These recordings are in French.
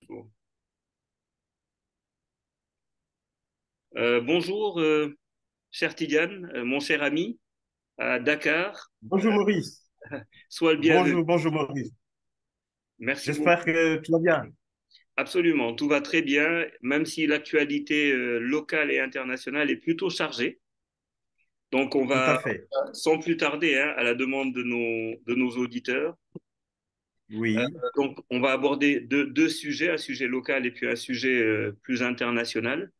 Bon. Bonjour, cher Tidiane, mon cher ami, à Dakar. Bonjour Maurice. Sois le bienvenu. Bonjour Maurice. Merci J'espère beaucoup. que tu vas bien. Absolument, tout va très bien, même si l'actualité locale et internationale est plutôt chargée. Donc, on Tout à va, fait. sans plus tarder, hein, à la demande de nos auditeurs, Oui, on va aborder deux sujets, un sujet local et puis un sujet plus international.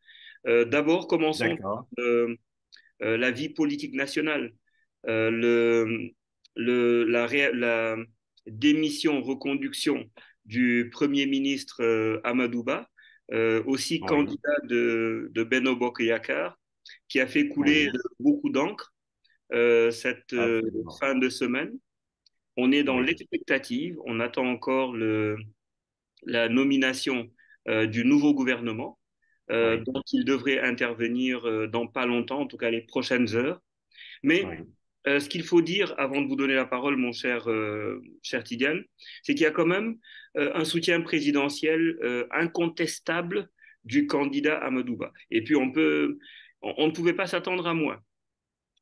D'abord, commençons d'accord. par la vie politique nationale. Euh, le, la démission, reconduction du Premier ministre Amadouba, aussi Oui, candidat de Benno Bokk Yakaar, qui a fait couler oui, beaucoup d'encre cette absolument. fin de semaine. On est dans Oui, l'expectative, on attend encore la nomination du nouveau gouvernement, oui, dont il devrait intervenir dans pas longtemps, en tout cas les prochaines heures. Mais oui, ce qu'il faut dire avant de vous donner la parole, mon cher Tidiane, c'est qu'il y a quand même un soutien présidentiel incontestable du candidat Amadouba. Et puis on ne pouvait pas s'attendre à moins.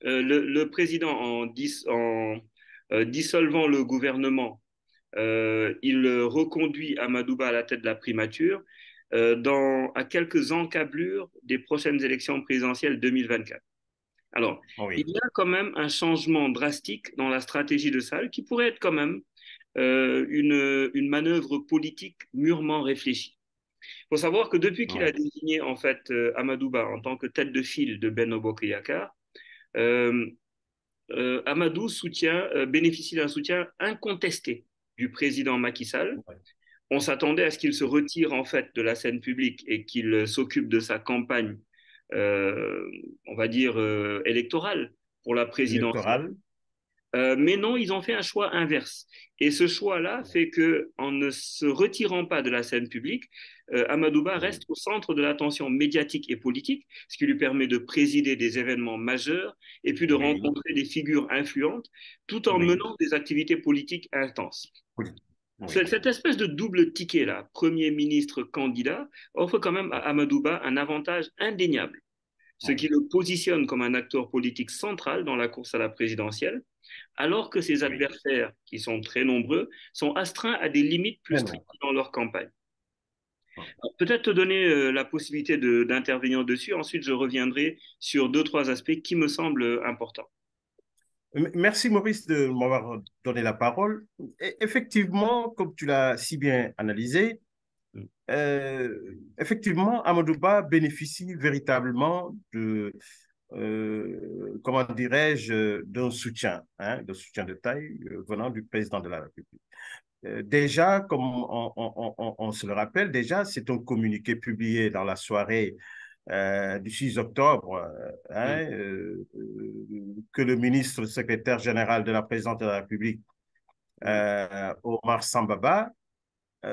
Le président, en dissolvant le gouvernement, il reconduit Amadouba à la tête de la primature à quelques encablures des prochaines élections présidentielles 2024. Alors, il oui, y a quand même un changement drastique dans la stratégie de Sall qui pourrait être quand même une manœuvre politique mûrement réfléchie. Il faut savoir que depuis qu'il a oui, désigné en fait Amadouba en tant que tête de file de Benno Bokk Yakaar, euh, Amadou bénéficie d'un soutien incontesté du président Macky Sall. oui, On s'attendait à ce qu'il se retire en fait de la scène publique et qu'il s'occupe de sa campagne, euh, on va dire, électorale pour la présidentielle. électoral. Mais non, ils ont fait un choix inverse. Et ce choix-là fait que, en ne se retirant pas de la scène publique, Amadouba reste Oui, au centre de l'attention médiatique et politique, ce qui lui permet de présider des événements majeurs et puis de oui, rencontrer des figures influentes, tout en oui, menant des activités politiques intenses. oui, oui, Cette espèce de double ticket-là, Premier ministre candidat, offre quand même à Amadouba un avantage indéniable, ce qui oui, le positionne comme un acteur politique central dans la course à la présidentielle, alors que ses oui. adversaires, qui sont très nombreux, sont astreints à des limites plus Mais strictes non. dans leur campagne. Peut-être te donner la possibilité d'intervenir dessus, ensuite je reviendrai sur deux, trois aspects qui me semblent importants. Merci Maurice de m'avoir donné la parole. Effectivement, comme tu l'as si bien analysé, effectivement, Amadouba bénéficie véritablement comment dirais-je, d'un soutien de taille venant du président de la République. Déjà, comme on se le rappelle, déjà, c'est un communiqué publié dans la soirée du 6 octobre Mm, que le ministre secrétaire général de la présidence de la République, mm, Omar Sambaba,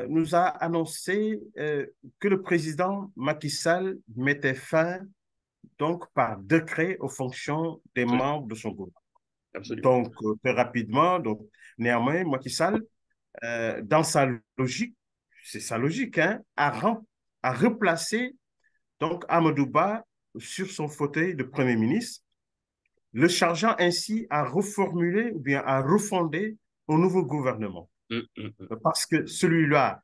nous a annoncé que le président Macky Sall mettait fin donc par décret aux fonctions des absolument, membres de son gouvernement. absolument. Donc, très rapidement, donc, néanmoins, Macky Sall, dans sa logique, c'est sa logique, hein, a replacé donc Amadouba sur son fauteuil de Premier ministre, le chargeant ainsi à reformuler ou bien à refonder un nouveau gouvernement. Mm, mm, mm. Parce que celui-là,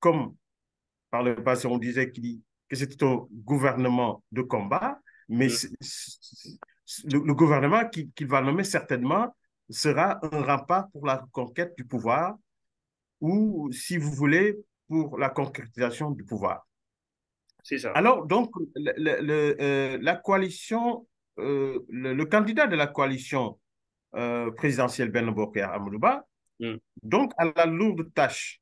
comme par le passé on disait que c'était un gouvernement de combat, mais Mm. le gouvernement qu'il va nommer certainement sera un rempart pour la conquête du pouvoir ou, si vous voulez, pour la concrétisation du pouvoir. C'est ça. Alors, donc, la coalition, le candidat de la coalition présidentielle Ben Bokar Amadouba, Mm, donc, a la lourde tâche,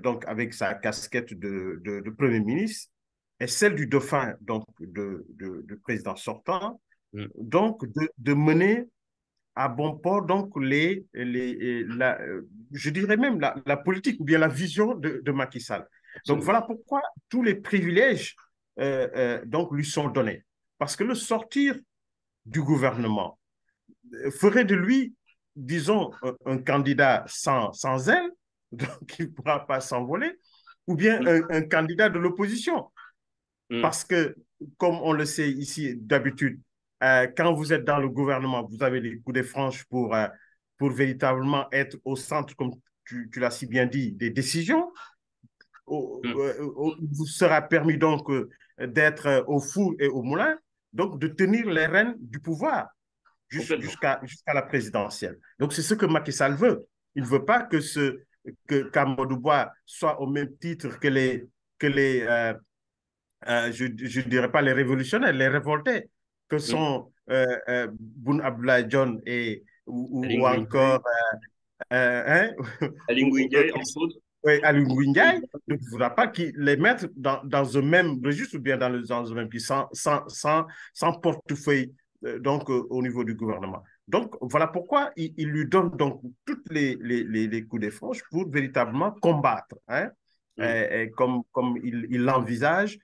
donc, avec sa casquette de Premier ministre et celle du dauphin, donc, de président sortant, mm. donc, de mener à bon port, donc, je dirais même la politique ou bien la vision de Macky Sall. Donc, Absolument. voilà pourquoi tous les privilèges donc, lui sont donnés. Parce que le sortir du gouvernement ferait de lui, disons, un candidat sans aile, donc il ne pourra pas s'envoler, ou bien Mm. un candidat de l'opposition. Mm. Parce que, comme on le sait ici d'habitude, quand vous êtes dans le gouvernement, vous avez les coups de franche pour véritablement être au centre, comme tu l'as si bien dit, des décisions. Mm. Il vous sera permis donc d'être au four et au moulin, donc de tenir les rênes du pouvoir Complètement. jusqu'à la présidentielle. Donc c'est ce que Macky Sall veut. Il ne veut pas que Amadou Ba soit au même titre que je ne dirais pas les révolutionnaires, les révoltés, que Mm. sont Boun Abdallah John ou Aly encore hein, Aly Ngouille, entre autres. ouais, Aly Ngouille Ndiaye. Donc, il ne faudra pas les mettre dans un même registre ou bien dans un même qui sans portefeuille au niveau du gouvernement. Donc, voilà pourquoi il lui donne donc toutes les coups de franche pour véritablement combattre, hein, Mm. comme il l'envisage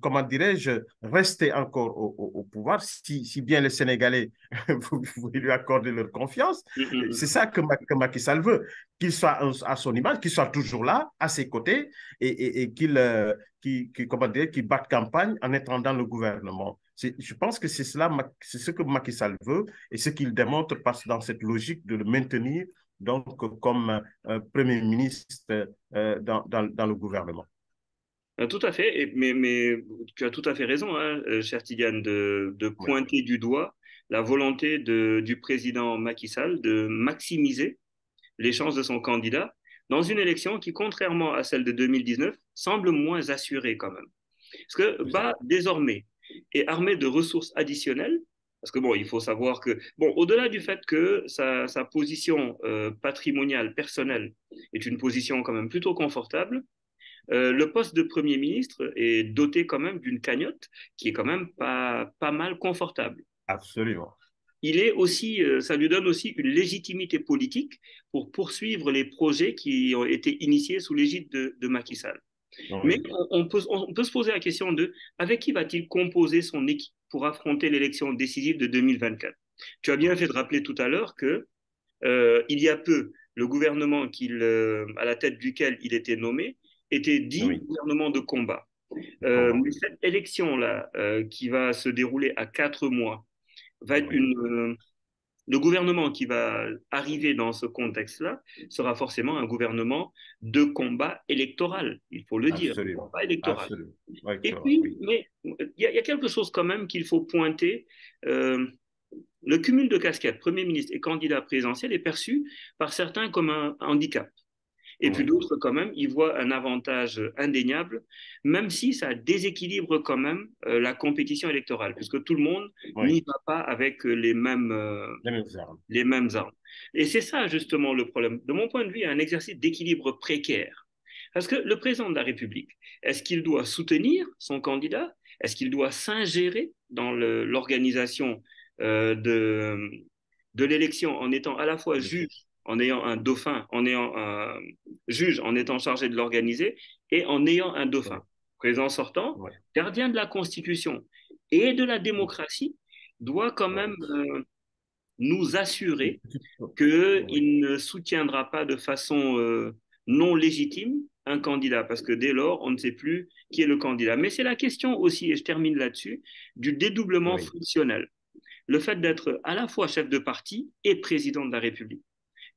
comment dirais-je, rester encore au pouvoir, si bien les Sénégalais vous lui accordez leur confiance. Mm. Mm. C'est Mm. ça que Macky Sall veut, qu'il soit à son image, qu'il soit toujours là, à ses côtés, et comment dire, qu'il batte campagne en étant dans le gouvernement. Je pense que c'est ce que Macky Sall veut et ce qu'il démontre dans cette logique de le maintenir donc comme Premier ministre dans le gouvernement. Tout à fait, mais tu as tout à fait raison, hein, cher Tidiane, de Oui, pointer du doigt la volonté du président Macky Sall de maximiser les chances de son candidat dans une élection qui, contrairement à celle de 2019, semble moins assurée quand même. Parce que tout ça. Ba, désormais, est armé de ressources additionnelles. Parce que bon, il faut savoir que, bon, au-delà du fait que sa position patrimoniale personnelle est une position quand même plutôt confortable, le poste de Premier ministre est doté quand même d'une cagnotte qui est quand même pas mal confortable. Absolument. Il est aussi, ça lui donne aussi une légitimité politique pour poursuivre les projets qui ont été initiés sous l'égide de Macky Sall. Mais Oui, on peut se poser la question de avec qui va-t-il composer son équipe pour affronter l'élection décisive de 2024? Tu as bien fait de rappeler tout à l'heure que il y a peu, le gouvernement à la tête duquel il était nommé était dit oui, gouvernement de combat. comment, Mais cette élection-là, qui va se dérouler à 4 mois, va être oui, le gouvernement qui va arriver dans ce contexte-là sera forcément un gouvernement de combat électoral, il faut le dire, absolument, combat électoral. absolument. Oui, Et puis, oui, mais il y a quelque chose quand même qu'il faut pointer. Euh, le cumul de casquettes, Premier ministre et candidat présidentiel, est perçu par certains comme un handicap. Et puis oui, d'autres, quand même, y voient un avantage indéniable, même si ça déséquilibre quand même la compétition électorale, puisque tout le monde oui, n'y va pas avec les mêmes armes. les mêmes armes. Et c'est ça, justement, le problème. De mon point de vue, un exercice d'équilibre précaire. Parce que le président de la République, est-ce qu'il doit soutenir son candidat? Est-ce qu'il doit s'ingérer dans l'organisation de l'élection en étant à la fois juge, en ayant un dauphin, en ayant un juge, en étant chargé de l'organiser, et en ayant un dauphin? Oui, Président sortant, oui, gardien de la Constitution et de la démocratie, doit quand oui. même nous Une assurer petite- Oui, qu'il ne soutiendra pas de façon non légitime un candidat, parce que dès lors, on ne sait plus qui est le candidat. Mais c'est la question aussi, et je termine là-dessus, du dédoublement oui, fonctionnel. Le fait d'être à la fois chef de parti et président de la République.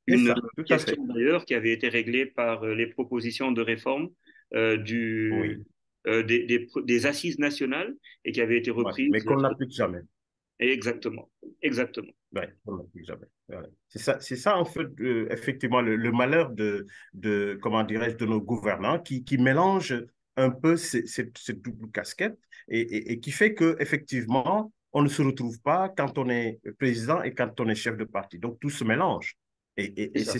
c'est Une ça, tout à question fait. d'ailleurs qui avait été réglée par les propositions de réforme Oui, des assises nationales et qui avait été ouais, reprise. mais qu'on n'applique jamais. Exactement, exactement. Ouais, qu'on n'applique jamais. Ouais. C'est ça, en fait, effectivement, le malheur comment dirais-je, de nos gouvernants qui mélangent un peu cette double casquette et qui fait que effectivement, on ne se retrouve pas quand on est président et quand on est chef de parti. Donc, tout se mélange. C'est Et ça.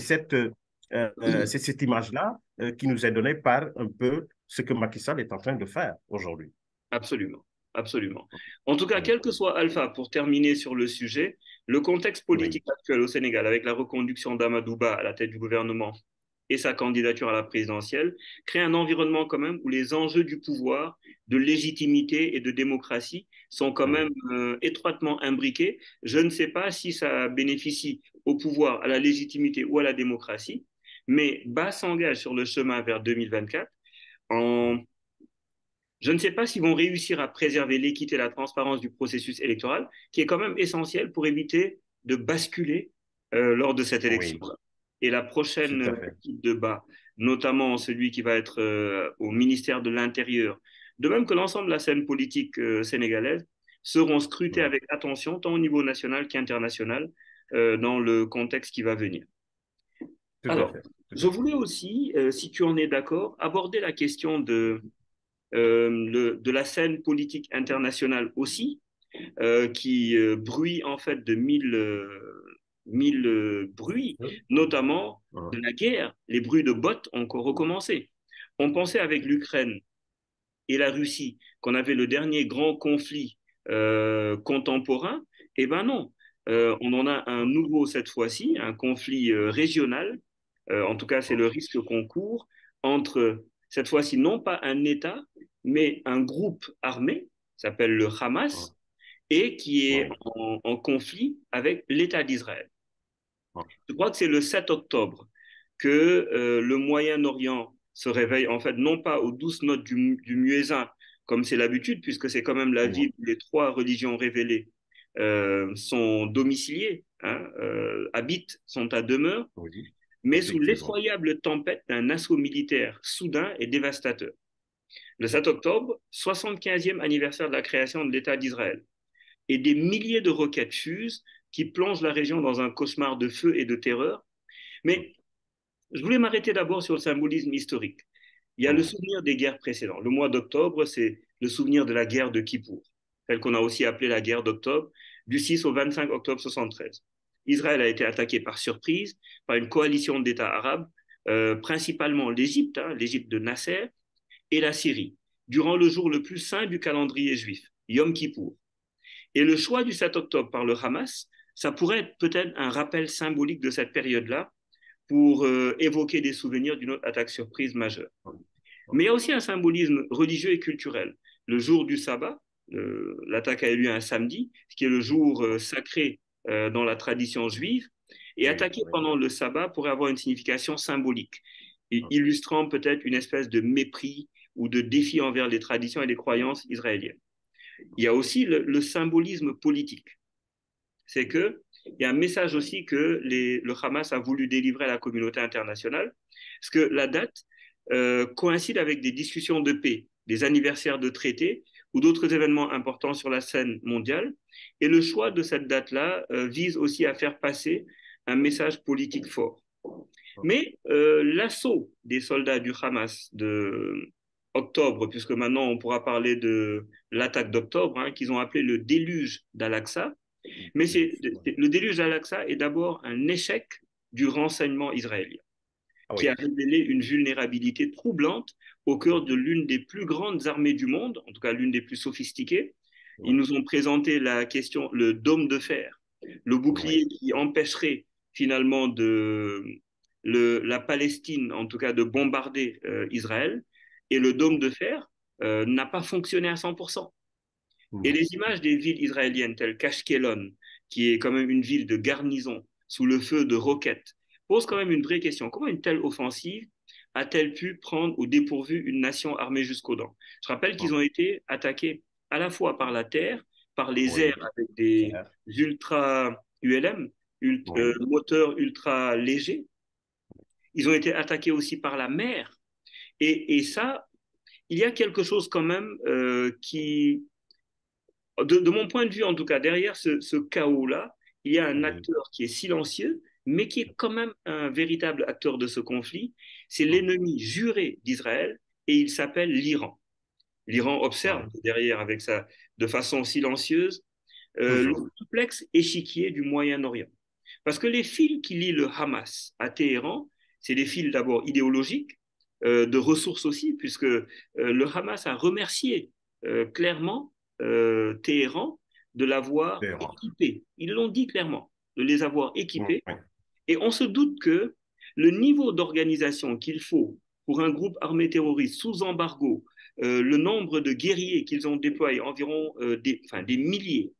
c'est cette image-là qui nous est donnée par un peu ce que Macky Sall est en train de faire aujourd'hui. Absolument, absolument. En tout cas, quel que soit Alpha, pour terminer sur le sujet, le contexte Oui, politique actuel au Sénégal, avec la reconduction d'Amadouba à la tête du gouvernement et sa candidature à la présidentielle, crée un environnement quand même où les enjeux du pouvoir, de légitimité et de démocratie sont quand même oui, étroitement imbriqués. Je ne sais pas si ça bénéficie au pouvoir, à la légitimité ou à la démocratie, Mais Bas s'engage sur le chemin vers 2024 en je ne sais pas s'ils vont réussir à préserver l'équité et la transparence du processus électoral, qui est quand même essentiel pour éviter de basculer lors de cette élection. Oui, Et la tout prochaine à fait. équipe de bas, notamment celui qui va être au ministère de l'Intérieur, de même que l'ensemble de la scène politique sénégalaise, seront scrutés Mm. avec attention, tant au niveau national qu'international, dans le contexte qui va venir. Tout à Alors, fait. Tout je à fait. voulais aussi, si tu en es d'accord, aborder la question de la scène politique internationale aussi, qui bruit en fait de mille bruits, notamment de Mm. la guerre. Les bruits de bottes ont encore recommencé. On pensait avec l'Ukraine et la Russie qu'on avait le dernier grand conflit contemporain. Eh ben non, on en a un nouveau cette fois-ci, un conflit régional. En tout cas, c'est le risque qu'on court entre, cette fois-ci, non pas un État, mais un groupe armé, qui s'appelle le Hamas, et qui est Oui. en conflit avec l'État d'Israël. Mm. Je crois que c'est le 7 octobre que le Moyen-Orient se réveille, en fait, non pas aux douces notes du muezzin, comme c'est l'habitude, puisque c'est quand même la ville Mm. où les trois religions révélées sont domiciliées, hein, habitent, sont à demeure, Oui, mais sous effectivement. l'effroyable tempête d'un assaut militaire soudain et dévastateur. Le 7 octobre, 75e anniversaire de la création de l'État d'Israël, et des milliers de roquettes fusent qui plongent la région dans un cauchemar de feu et de terreur. Mais je voulais m'arrêter d'abord sur le symbolisme historique. Il y a le Mm. souvenir des guerres précédentes. Le mois d'octobre, c'est le souvenir de la guerre de Kippour, celle qu'on a aussi appelée la guerre d'octobre, du 6 au 25 octobre 73. Israël a été attaqué par surprise par une coalition d'États arabes, principalement l'Égypte, hein, l'Égypte de Nasser, et la Syrie, durant le jour le plus saint du calendrier juif, Yom Kippour. Et le choix du 7 octobre par le Hamas, ça pourrait être peut-être un rappel symbolique de cette période-là pour évoquer des souvenirs d'une autre attaque surprise majeure. Mais il y a aussi un symbolisme religieux et culturel. Le jour du sabbat, l'attaque a eu lieu un samedi, ce qui est le jour sacré dans la tradition juive, et Oui, attaquer oui. pendant le sabbat pourrait avoir une signification symbolique, illustrant peut-être une espèce de mépris ou de défi envers les traditions et les croyances israéliennes. Il y a aussi le symbolisme politique. C'est que il y a un message aussi que le Hamas a voulu délivrer à la communauté internationale, parce que la date coïncide avec des discussions de paix, des anniversaires de traités ou d'autres événements importants sur la scène mondiale. Et le choix de cette date-là vise aussi à faire passer un message politique fort. Mais l'assaut des soldats du Hamas de octobre, puisque maintenant on pourra parler de l'attaque d'octobre, hein, qu'ils ont appelé le déluge d'Al-Aqsa, mais le déluge d'Al-Aqsa est d'abord un échec du renseignement israélien, Ah qui a oui. révélé une vulnérabilité troublante au cœur de l'une des plus grandes armées du monde, en tout cas l'une des plus sophistiquées. Ils nous ont présenté la question, le dôme de fer, le bouclier Oui. qui empêcherait finalement la Palestine, en tout cas, de bombarder Israël, et le dôme de fer n'a pas fonctionné à 100%. Et Non. les images des villes israéliennes telles qu'Ashkelon, qui est quand même une ville de garnison sous le feu de roquettes, posent quand même une vraie question. Comment une telle offensive a-t-elle pu prendre au dépourvu une nation armée jusqu'aux dents? Je rappelle qu'ils ont été attaqués à la fois par la terre, par les airs Oui. avec des ultra ULM, Oui. moteurs ultra légers. Ils ont été attaqués aussi par la mer. Et ça, il y a quelque chose quand même qui, de mon point de vue, en tout cas, derrière ce chaos-là, il y a un Oui. acteur qui est silencieux, mais qui est quand même un véritable acteur de ce conflit. C'est l'ennemi juré d'Israël et il s'appelle l'Iran. L'Iran observe Oui. derrière avec ça, de façon silencieuse, le Toujours. complexe échiquier du Moyen-Orient. Parce que les fils qui lient le Hamas à Téhéran, c'est des fils d'abord idéologiques, de ressources aussi, puisque le Hamas a remercié clairement Téhéran de l'avoir Terrain. équipé. Ils l'ont dit clairement, de les avoir Oui. équipés. Et on se doute que le niveau d'organisation qu'il faut pour un groupe armé terroriste sous embargo, le nombre de guerriers qu'ils ont déployés, environ des milliers,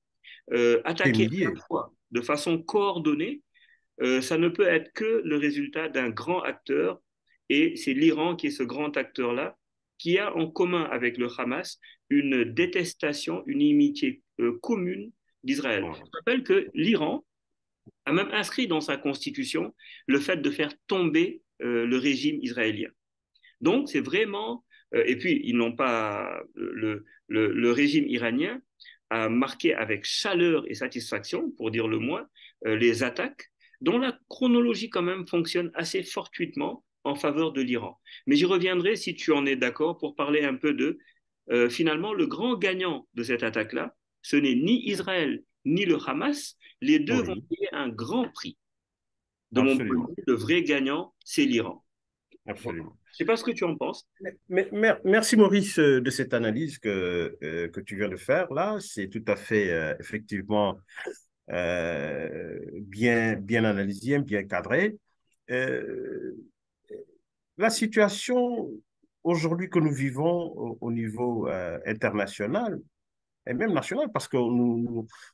Des attaquer à la milliers. fois de façon coordonnée, ça ne peut être que le résultat d'un grand acteur, et c'est l'Iran qui est ce grand acteur-là, qui a en commun avec le Hamas une détestation, une inimitié commune d'Israël. Ouais. Je rappelle que l'Iran a même inscrit dans sa constitution le fait de faire tomber le régime israélien. Donc, c'est vraiment. Et puis, ils n'ont pas. Le régime iranien a marqué avec chaleur et satisfaction, pour dire le moins, les attaques, dont la chronologie, quand même, fonctionne assez fortuitement en faveur de l'Iran. Mais j'y reviendrai, si tu en es d'accord, pour parler un peu de. Finalement, le grand gagnant de cette attaque-là, ce n'est ni Israël ni le Hamas. Les deux vont Oui, payer un grand prix. De mon point de absolument. vue, le vrai gagnant, c'est l'Iran. Voilà. Absolument. Je ne sais pas ce que tu en penses. Merci Maurice de cette analyse que tu viens de faire là. C'est tout à fait effectivement bien analysé, bien cadré. Euh, la situation aujourd'hui que nous vivons au niveau international et même national, parce que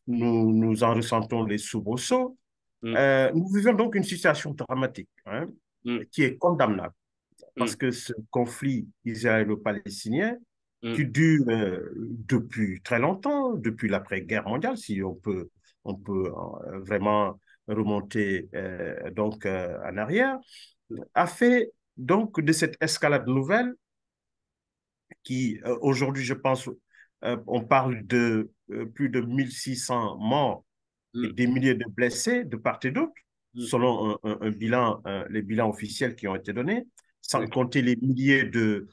nous en ressentons les soubresauts, Mm, nous vivons donc une situation dramatique, hein, mm, qui est condamnable parce mm, que ce conflit israélo-palestinien mm, qui dure depuis très longtemps, depuis l'après-guerre mondiale, si on peut vraiment remonter en arrière, a fait donc de cette escalade nouvelle qui aujourd'hui, je pense, on parle de plus de 1600 morts et mm, des milliers de blessés de part et d'autre, mm. selon un bilan, les bilans officiels qui ont été donnés, sans Oui. compter les milliers de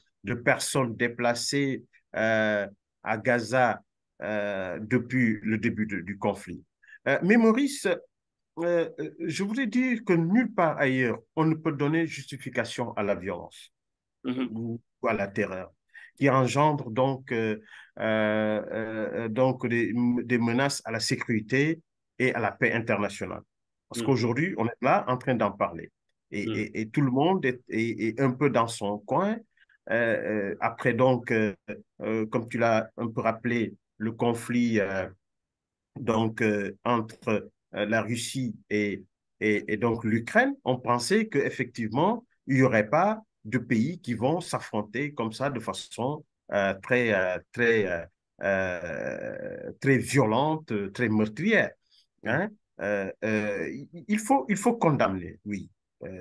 personnes déplacées à Gaza depuis le début du conflit. Mais Maurice, je voudrais dire que nulle part ailleurs, on ne peut donner justification à la violence Mhm, ou à la terreur, qui engendre donc des menaces à la sécurité et à la paix internationale. Parce mm, qu'aujourd'hui, on est là en train d'en parler. mm, Et tout le monde est un peu dans son coin. Après, comme tu l'as un peu rappelé, le conflit entre la Russie et donc l'Ukraine, on pensait qu'effectivement, il n'y aurait pas de pays qui vont s'affronter comme ça de façon très violente, très meurtrière. mm. Hein? Il faut condamner, oui,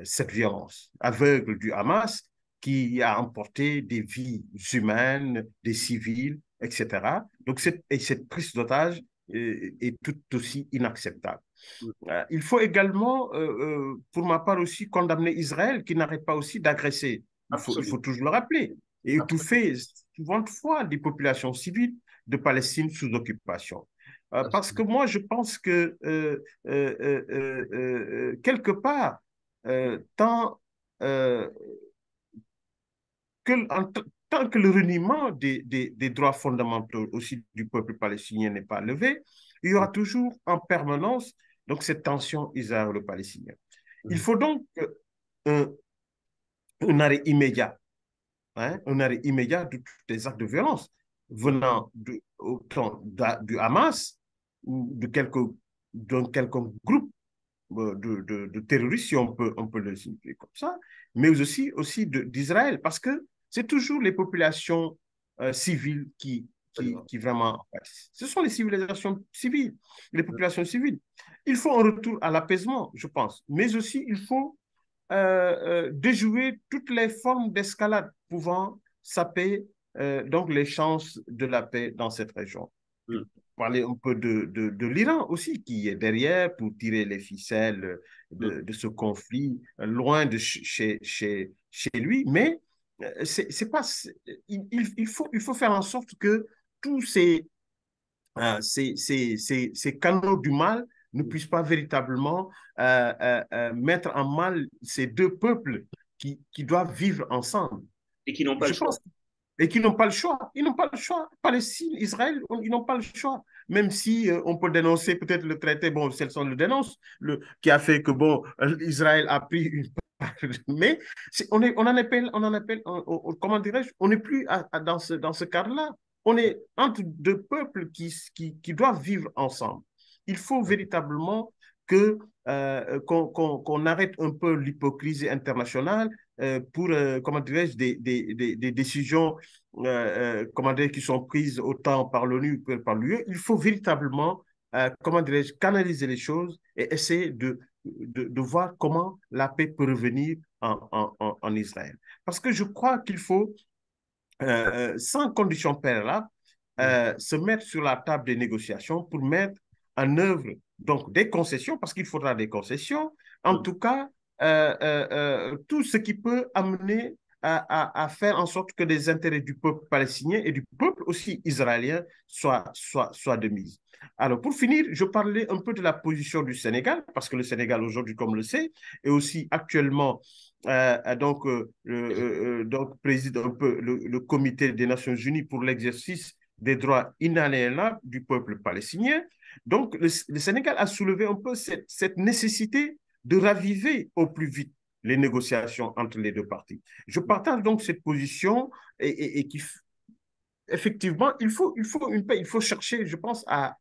cette violence aveugle du Hamas qui a emporté des vies humaines, des civils, etc. Donc, cette prise d'otage est tout aussi inacceptable. Il faut également, pour ma part aussi, condamner Israël qui n'arrête pas aussi d'agresser. Il faut Absolument. toujours le rappeler. Et Absolument. étouffer souvent fois des populations civiles de Palestine sous occupation. Parce que Absolument. moi, je pense que quelque part, tant euh, que, tant que le reniement des droits fondamentaux aussi du peuple palestinien n'est pas levé, il y Mm, aura toujours en permanence donc cette tension israélo-palestinienne. Il mm, faut donc un, un arrêt immédiat, hein, un arrêt immédiat de tous les actes de violence mm, venant autant du Hamas ou d'un quelconque groupe de terroristes, si on peut le signifier comme ça, mais aussi d'Israël, parce que c'est toujours les populations civiles absolument. qui vraiment... Ce sont les civilisations civiles, les Mm, populations civiles. Il faut un retour à l'apaisement, je pense, mais aussi il faut déjouer toutes les formes d'escalade pouvant saper donc les chances de la paix dans cette région. mm, Parler un peu de l'Iran aussi, qui est derrière pour tirer les ficelles mm. de ce conflit, loin de chez lui, mais c'est pas, il faut faire en sorte que tous ces canaux du mal ne puissent pas véritablement mettre en mal ces deux peuples qui doivent vivre ensemble. Et qui n'ont pas le Je choix. pense et qui n'ont pas le choix. Ils n'ont pas le choix. Palestine, Israël, ils n'ont pas le choix. Même si on peut dénoncer peut-être le traité, bon, celle-ci le dénonce, qui a fait que, bon, Israël a pris une part, mais on en appelle comment dirais-je, on n'est plus dans ce cadre-là. On est entre deux peuples qui doivent vivre ensemble. Il faut véritablement qu'on arrête un peu l'hypocrisie internationale pour, comment dirais-je, des décisions comment dire, qui sont prises autant par l'ONU que par l'UE. Il faut véritablement, comment dirais-je, canaliser les choses et essayer de voir comment la paix peut revenir en Israël. Parce que je crois qu'il faut, sans condition préalable, se mettre sur la table des négociations pour mettre en œuvre donc des concessions, parce qu'il faudra des concessions, en tout cas, tout ce qui peut amener à faire en sorte que les intérêts du peuple palestinien et du peuple aussi israélien soient de mise. Alors, pour finir, je parlais un peu de la position du Sénégal, parce que le Sénégal, aujourd'hui, comme on le sait, est aussi actuellement donc préside un peu le Comité des Nations Unies pour l'exercice des droits inaliénables du peuple palestinien. Donc, le Sénégal a soulevé un peu cette nécessité de raviver au plus vite les négociations entre les deux parties. Je partage donc cette position et qui, effectivement, il faut une paix, il faut chercher, je pense, à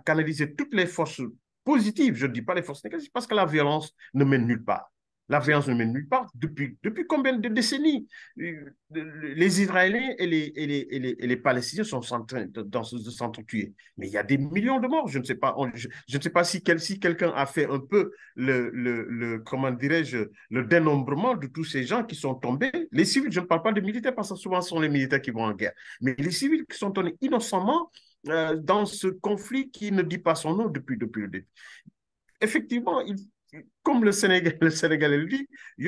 canaliser toutes les forces positives, je ne dis pas les forces négatives, parce que la violence ne mène nulle part. La violence ne mène nulle part. Depuis combien de décennies les Israéliens et les Palestiniens sont en train de s'entretuer? Mais il y a des millions de morts. Je ne sais pas, je ne sais pas si quelqu'un a fait un peu comment dirais-je, le dénombrement de tous ces gens qui sont tombés. Les civils, je ne parle pas des militaires parce que souvent ce sont les militaires qui vont en guerre, mais les civils qui sont tombés innocemment dans ce conflit qui ne dit pas son nom depuis le début. Effectivement, comme le Sénégalais le dit, il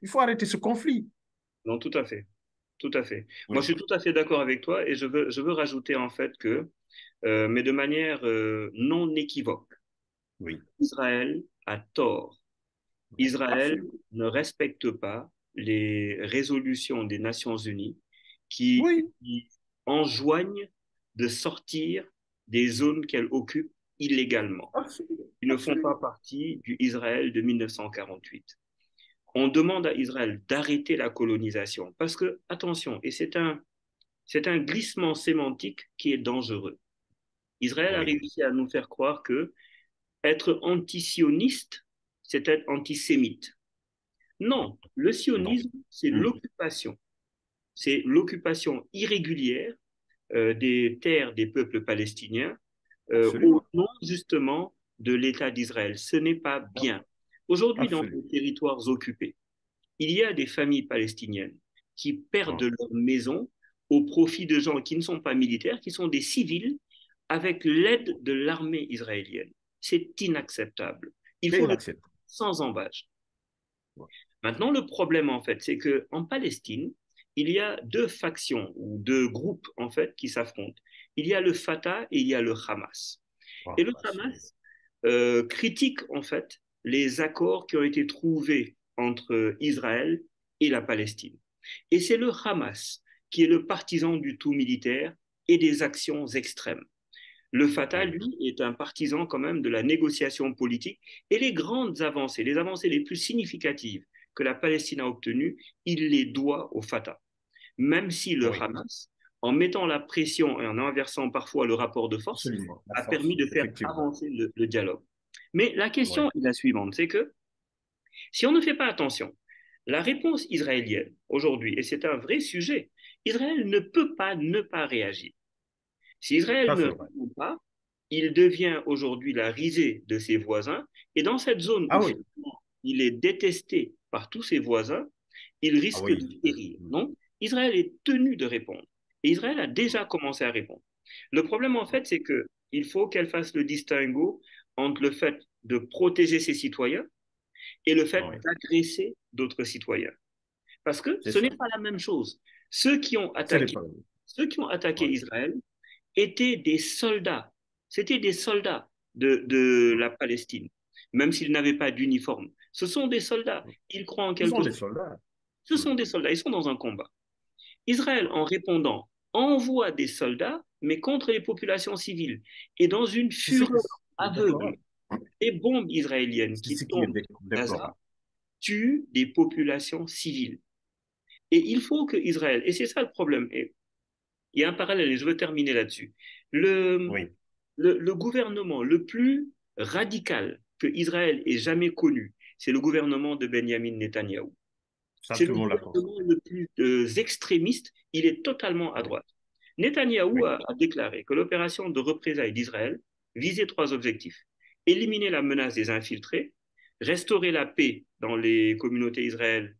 faut arrêter ce conflit. Non, tout à fait. Tout à fait. Moi, je Oui, suis tout à fait d'accord avec toi et je veux rajouter en fait que, mais de manière non équivoque, oui, Israël a tort. Israël absolument. ne respecte pas les résolutions des Nations Unies Oui, qui enjoignent de sortir des zones qu'elle occupe illégalement. absolument, Ils ne font pas absolument. partie du Israël de 1948. On demande à Israël d'arrêter la colonisation parce que, attention, et c'est un glissement sémantique qui est dangereux. Israël a Oui, réussi à nous faire croire que être antisioniste, c'est être antisémite. Non, le non. sionisme, c'est Mm. l'occupation. C'est l'occupation irrégulière des terres des peuples palestiniens au Absolument, nom justement de l'État d'Israël. Ce n'est pas bien. Aujourd'hui, dans absolument. les territoires occupés, il y a des familles palestiniennes qui perdent Mm. leur maison au profit de gens qui ne sont pas militaires, qui sont des civils, avec l'aide de l'armée israélienne. C'est inacceptable. Il C'est faut le inacceptable. sans embâche. Maintenant, le problème, en fait, c'est qu'en Palestine, il y a deux factions ou deux groupes, en fait, qui s'affrontent. Il y a le Fatah et il y a le Hamas. Et Oh, le absolument. Hamas critique, en fait, les accords qui ont été trouvés entre Israël et la Palestine. Et c'est le Hamas qui est le partisan du tout militaire et des actions extrêmes. Le Fatah, Oui, lui, est un partisan quand même de la négociation politique et les avancées les plus significatives que la Palestine a obtenues, il les doit au Fatah. Même si le oui, Hamas, en mettant la pression et en inversant parfois le rapport de force, absolument. La a permis force, de faire effectivement. avancer le dialogue. Mais la Oui, question est la suivante, c'est que si on ne fait pas attention, la réponse israélienne aujourd'hui, et c'est un vrai sujet, Israël ne peut pas ne pas réagir. Si Israël ça ne c'est vrai. répond pas, il devient aujourd'hui la risée de ses voisins. Et dans cette zone Ah où oui, finalement il est détesté par tous ses voisins, il ah risque de oui. périr. Donc, Israël est tenu de répondre. Et Israël a déjà commencé à répondre. Le problème, en fait, c'est qu'il faut qu'elle fasse le distinguo entre le fait de protéger ses citoyens et le fait Oui, d'agresser d'autres citoyens. Parce que c'est ce n'est ça. pas la même chose. Ceux qui ont C'est les attaqué, problèmes. ceux qui ont attaqué Oui. Israël étaient des soldats. C'étaient des soldats de la Palestine, même s'ils n'avaient pas d'uniforme. Ce sont des soldats. Ils croient en Ce sont quelque des chose. soldats. Ce Mm. sont des soldats. Ils sont dans un combat. Israël, en répondant, envoie des soldats, mais contre les populations civiles. Et dans une C'est ce fureur qui est aveugle, déplorable. les bombes israéliennes C'est qui ce qui est tombent à Gaza déplorable. tuent des populations civiles. Et il faut que Israël, et c'est ça le problème, et il y a un parallèle, et je veux terminer là-dessus. Le, Oui, le gouvernement le plus radical que Israël ait jamais connu, c'est le gouvernement de Benjamin Netanyahou. Ça, C'est tout le le monde l'a pensé. gouvernement le plus extrémiste, il est totalement à Oui, droite. Netanyahou oui, a déclaré que l'opération de représailles d'Israël visait trois objectifs. Éliminer la menace des infiltrés, restaurer la paix dans les communautés israéliennes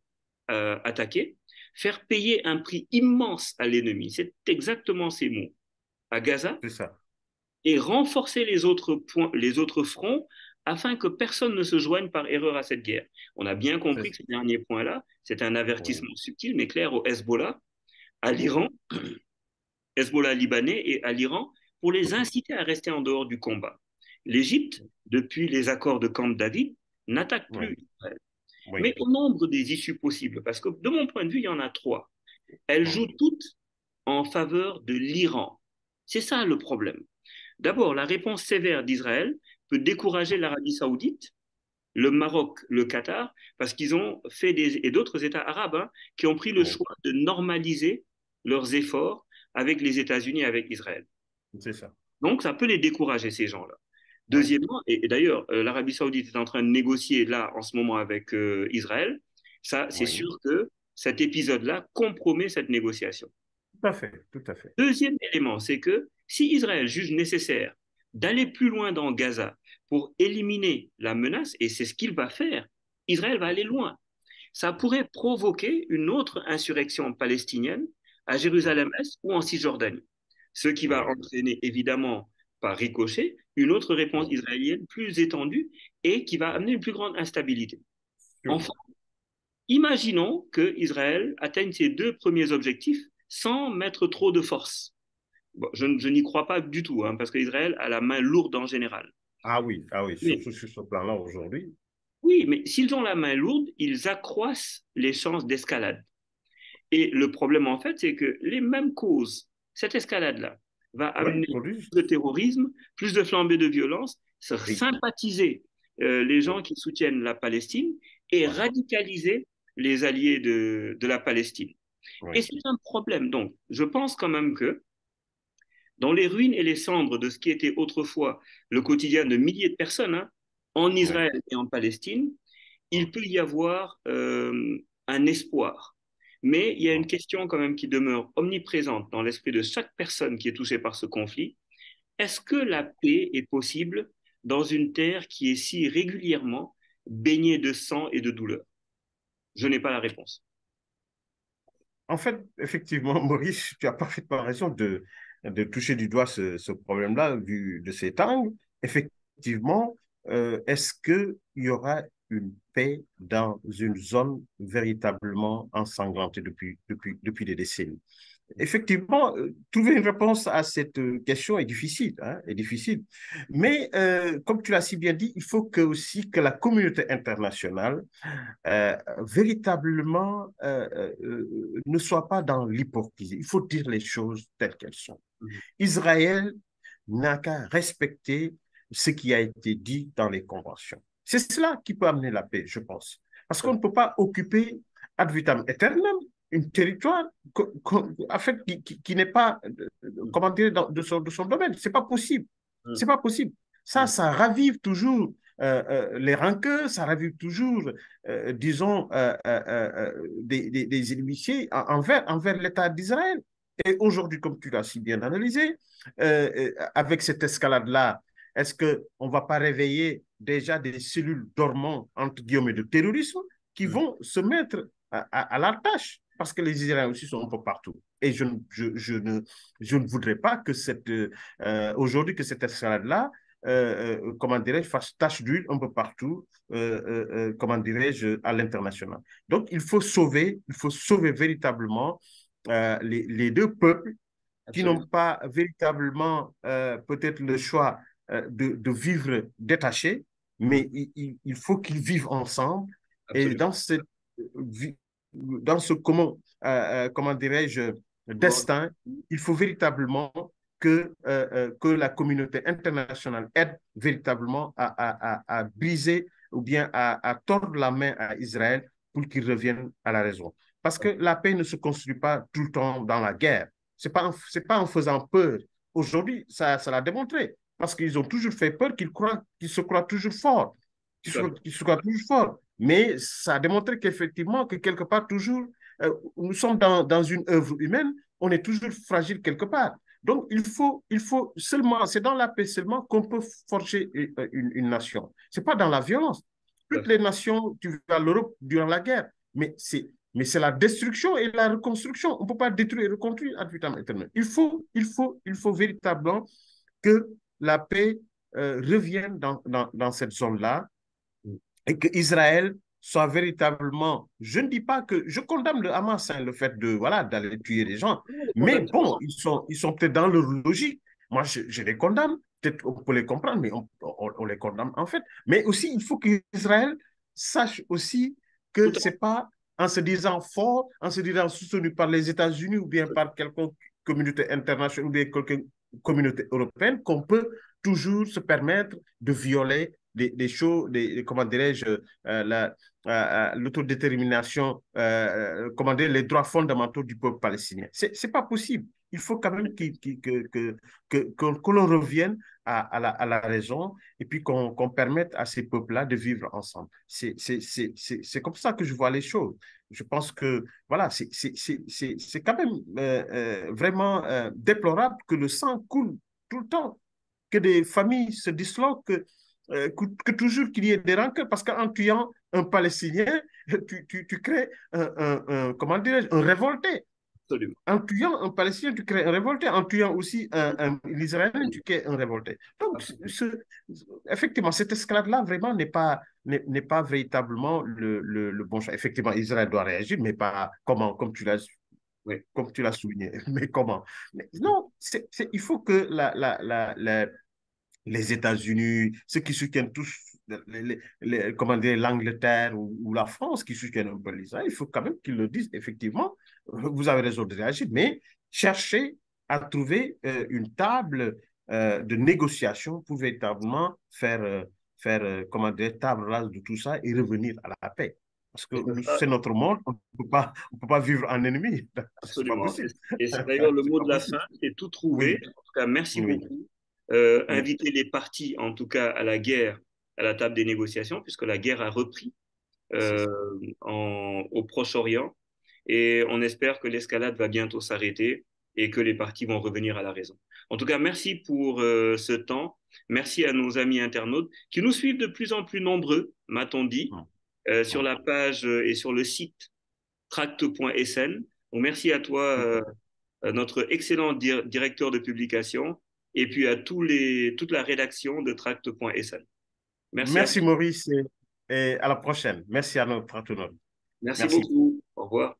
attaquées, faire payer un prix immense à l'ennemi, c'est exactement ces mots, à Gaza, c'est ça. et renforcer les autres fronts afin que personne ne se joigne par erreur à cette guerre. On a bien compris que ce dernier point-là, c'est un Oui, avertissement subtil mais clair au Hezbollah, à oui, l'Iran, Hezbollah libanais et à l'Iran pour les oui, inciter à rester en dehors du combat. L'Égypte, depuis les accords de Camp David, n'attaque plus oui, Israël. Mais oui, au nombre des issues possibles, parce que de mon point de vue, il y en a trois, elles jouent oui, toutes en faveur de l'Iran. C'est ça le problème. D'abord, la réponse sévère d'Israël peut décourager l'Arabie saoudite, le Maroc, le Qatar, parce qu'ils ont fait et d'autres États arabes qui ont pris le oui, choix de normaliser leurs efforts avec les États-Unis et avec Israël. c'est ça. Donc, ça peut les décourager, ces gens-là. Oui, Deuxièmement, et d'ailleurs, l'Arabie saoudite est en train de négocier là, en ce moment, avec Israël. Ça, c'est oui, sûr que cet épisode-là compromet cette négociation. tout à fait, tout à fait. Deuxième élément, c'est que si Israël juge nécessaire d'aller plus loin dans Gaza pour éliminer la menace, et c'est ce qu'il va faire, Israël va aller loin. Ça pourrait provoquer une autre insurrection palestinienne à Oui, Jérusalem-Est ou en Cisjordanie, ce qui va oui, entraîner évidemment par ricochet une autre réponse oui, israélienne plus étendue et qui va oui, amener une plus grande instabilité. Enfin, sûrement. imaginons que Israël atteigne ses deux premiers objectifs sans mettre trop de force. Bon, je n'y crois pas du tout, parce qu'Israël a la main lourde en général. Ah oui, Mais surtout sur ce plan-là aujourd'hui. oui, mais s'ils ont la main lourde, ils accroissent les chances d'escalade. Et le problème, en fait, c'est que les mêmes causes, cette escalade-là, va Oui, amener produit. plus de terrorisme, plus de flambée de violence, Oui, sympathiser les oui, gens qui soutiennent la Palestine et voilà. radicaliser les alliés de la Palestine. Et Oui, c'est un problème. Donc, je pense quand même que dans les ruines et les cendres de ce qui était autrefois le quotidien de milliers de personnes en oui, Israël et en Palestine, oui, il peut y avoir un espoir. Mais il y a oui. une question quand même qui demeure omniprésente dans l'esprit de chaque personne qui est touchée par ce conflit. Est-ce que la paix est possible dans une terre qui est si régulièrement baignée de sang et de douleur? Je n'ai pas la réponse. En fait, effectivement, Maurice, tu as parfaitement raison de toucher du doigt ce problème-là vu de cet angle. Effectivement, est-ce qu'il y aura une paix dans une zone véritablement ensanglantée depuis des décennies? Effectivement, trouver une réponse à cette question est difficile, hein, est difficile. Mais comme tu l'as si bien dit, il faut que aussi que la communauté internationale véritablement ne soit pas dans l'hypocrisie. Il faut dire les choses telles qu'elles sont. Mhm. Israël n'a qu'à respecter ce qui a été dit dans les conventions. C'est cela qui peut amener la paix, je pense. Parce qu'on ne peut pas occuper ad vitam aeternam un territoire en fait, qui n'est pas, comment dire, de son domaine. C'est pas possible. C'est pas possible. Ça ravive toujours les rancœurs, ça ravive toujours, disons, des inimitiés envers l'État d'Israël. Et aujourd'hui, comme tu l'as si bien analysé, avec cette escalade-là, est-ce qu'on ne va pas réveiller déjà des cellules dormantes, entre guillemets, de terrorisme qui vont se mettre à la tâche? Parce que les Israéliens aussi sont un peu partout. Et je ne voudrais pas que aujourd'hui, que cette escalade-là, comment dirais-je, fasse tache d'huile un peu partout, comment dirais-je, à l'international. Donc, il faut sauver véritablement les deux peuples qui n'ont Absolument. pas véritablement peut-être le choix de vivre détachés, mais il faut qu'ils vivent ensemble. Et Absolument. dans ce comment dirais-je, destin, il faut véritablement que la communauté internationale aide véritablement à briser ou bien à tordre la main à Israël pour qu'il revienne à la raison. Parce que la paix ne se construit pas tout le temps dans la guerre. C'est pas en faisant peur. Aujourd'hui, ça l'a démontré. parce qu'ils ont toujours fait peur, qu'ils se croient toujours forts, Tout à fait. qu'ils se croient toujours forts. Mais ça a démontré qu'effectivement, que quelque part, toujours, nous sommes dans une œuvre humaine, on est toujours fragile quelque part. Donc, il faut seulement, c'est dans la paix seulement qu'on peut forger une nation. Ce n'est pas dans la violence. Tout à Toutes fait. les nations, tu vois l'Europe durant la guerre, mais c'est la destruction et la reconstruction. On ne peut pas détruire et reconstruire ad vitam aeternam. Il faut véritablement que la paix revienne dans cette zone-là et que Israël soit véritablement, je ne dis pas que, je condamne le Hamas, hein, le fait de, voilà, d'aller tuer les gens, On les mais condamne bon, tous. ils sont peut-être dans leur logique. Moi, je les condamne, peut-être on peut les comprendre, mais on les condamne en fait. Mais aussi, il faut qu'Israël sache aussi Tout que à c'est pas en se disant fort, en se disant soutenu par les États-Unis ou bien par quelconque communauté internationale ou bien quelques communauté européenne qu'on peut toujours se permettre de violer des choses, comment dirais-je, l'autodétermination, comment dire, les droits fondamentaux du peuple palestinien. C'est pas possible. Il faut quand même que l'on revienne à la raison et puis qu'on permette à ces peuples-là de vivre ensemble. C'est comme ça que je vois les choses. Je pense que voilà, c'est quand même vraiment déplorable que le sang coule tout le temps, que des familles se disloquent, que toujours qu'il y ait des rancœurs, parce qu'en tuant un Palestinien, tu crées comment dirais-je, un révolté. absolument. En tuant un Palestinien, tu crées un révolté. En tuant aussi un Israélien, tu crées un révolté. Donc, Absolument. effectivement, cette escalade-là, vraiment, n'est pas véritablement le bon choix. Effectivement, Israël doit réagir, mais pas comment, Oui. comme tu l'as souligné. Mais comment? Mais non, il faut que les États-Unis, ceux qui soutiennent tous, comment dire, l'Angleterre ou la France qui soutiennent un peu l'Israël, il faut quand même qu'ils le disent, effectivement, vous avez raison de réagir, mais chercher à trouver une table de négociation pour véritablement comment dire, table rase de tout ça et revenir à la paix. Parce que Et ça sera c'est notre monde, on peut pas vivre en ennemi. C'est pas absolument. possible. Et c'est d'ailleurs le C'est mot pas de la possible. fin, c'est tout trouvé. Oui, En tout cas, merci oui, beaucoup. oui. Inviter les parties, en tout cas à la guerre, à la table des négociations, puisque la guerre a repris C'est euh, ça. au Proche-Orient. Et on espère que l'escalade va bientôt s'arrêter et que les parties vont revenir à la raison. En tout cas, merci pour ce temps. Merci à nos amis internautes qui nous suivent de plus en plus nombreux, m'a-t-on dit, Hum, sur hum. la page et sur le site tract.sn. Donc, merci à toi, notre excellent directeur de publication, et puis à toute la rédaction de tract.sn. Merci à Merci tous. Maurice et à la prochaine. Merci à notre partenaire. Merci Merci. beaucoup. Au revoir.